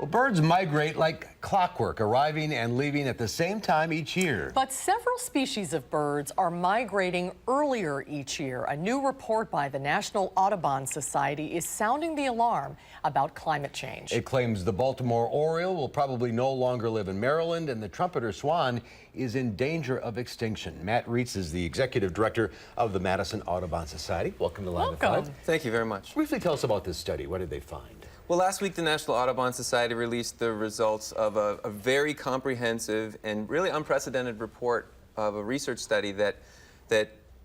Well, birds migrate like clockwork, arriving and leaving at the same time each year. But several species of birds are migrating earlier each year. A new report by the National Audubon Society is sounding the alarm about climate change. It claims the Baltimore oriole will probably no longer live in Maryland, and the trumpeter swan is in danger of extinction. Matt Reetz is the executive director of the Madison Audubon Society. Welcome to Line of Five. Thank you very much. Briefly tell us about this study. What did they find? Well, last week the National Audubon Society released the results of a very comprehensive and really unprecedented report of a research study that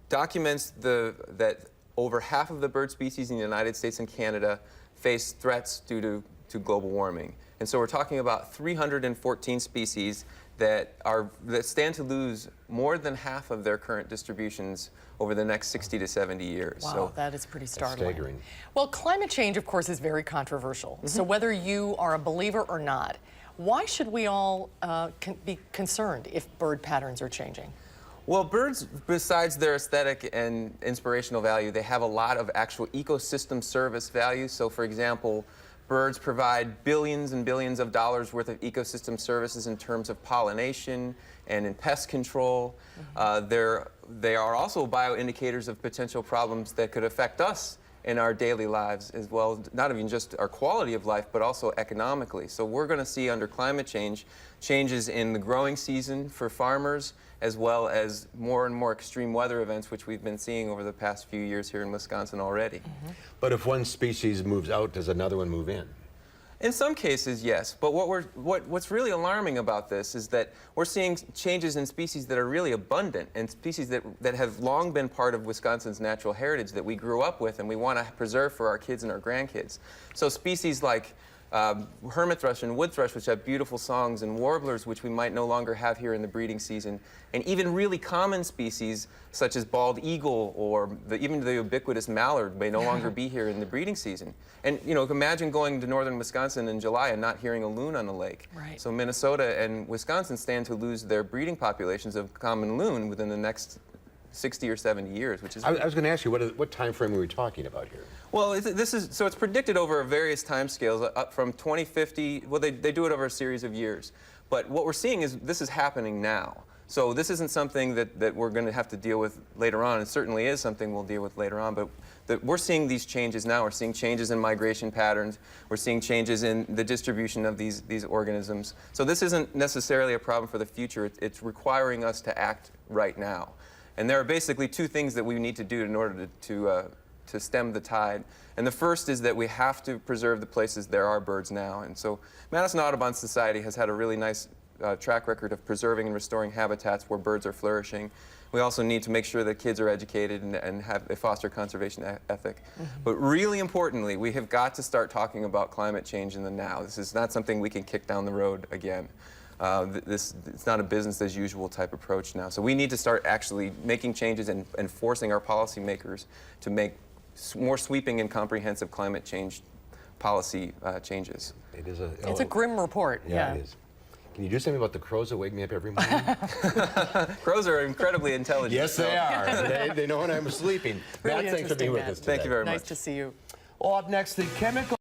documents that over half of the bird species in the United States and Canada face threats due to global warming. And so we're talking about 314 species that stand to lose more than half of their current distributions over the next 60 to 70 years. Wow, so that is pretty startling. Staggering. Well, climate change, of course, is very controversial. So whether you are a believer or not, why should we all be concerned if bird patterns are changing? Well, birds, besides their aesthetic and inspirational value, they have a lot of actual ecosystem service value. So, for example, birds provide billions and billions of dollars worth of ecosystem services in terms of pollination and in pest control. They are also bioindicators of potential problems that could affect us in our daily lives as well, not even just our quality of life, but also economically. So we're going to see under climate change, changes in the growing season for farmers, as well as more and more extreme weather events, which we've been seeing over the past few years here in Wisconsin already. But if one species moves out, does another one move in? In some cases, yes. But what's really alarming about this is that we're seeing changes in species that are really abundant and species that have long been part of Wisconsin's natural heritage that we grew up with and we want to preserve for our kids and our grandkids. So species like hermit thrush and wood thrush, which have beautiful songs, and warblers, which we might no longer have here in the breeding season, and even really common species such as bald eagle or even the ubiquitous mallard may no longer be here in the breeding season. And you know, imagine going to northern Wisconsin in July and not hearing a loon on the lake. Right. So Minnesota and Wisconsin stand to lose their breeding populations of common loon within the next 60 or 70 years, which is... I was going to ask you, what time frame are we talking about here? Well, it's predicted over various time scales, up from 2050. Well, they do it over a series of years. But what we're seeing is this is happening now. So this isn't something that we're going to have to deal with later on. It certainly is something we'll deal with later on. But we're seeing these changes now. We're seeing changes in migration patterns. We're seeing changes in the distribution of these organisms. So this isn't necessarily a problem for the future. It's requiring us to act right now. And there are basically two things that we need to do in order to stem the tide. And the first is that we have to preserve the places there are birds now. And so Madison Audubon Society has had a really nice track record of preserving and restoring habitats where birds are flourishing. We also need to make sure that kids are educated and have a foster conservation ethic. But really importantly, we have got to start talking about climate change in the now. This is not something we can kick down the road again. It's not a business as usual type approach now. So we need to start actually making changes and forcing our policymakers to make more sweeping and comprehensive climate change policy changes. It's a grim report. Yeah, it is. Can you do something about the crows that wake me up every morning? Crows are incredibly intelligent. Yes, they are. They know when I'm sleeping. Really Matt, thanks for being with us today. Thank you very much. Nice to see you. Well, up next, the chemical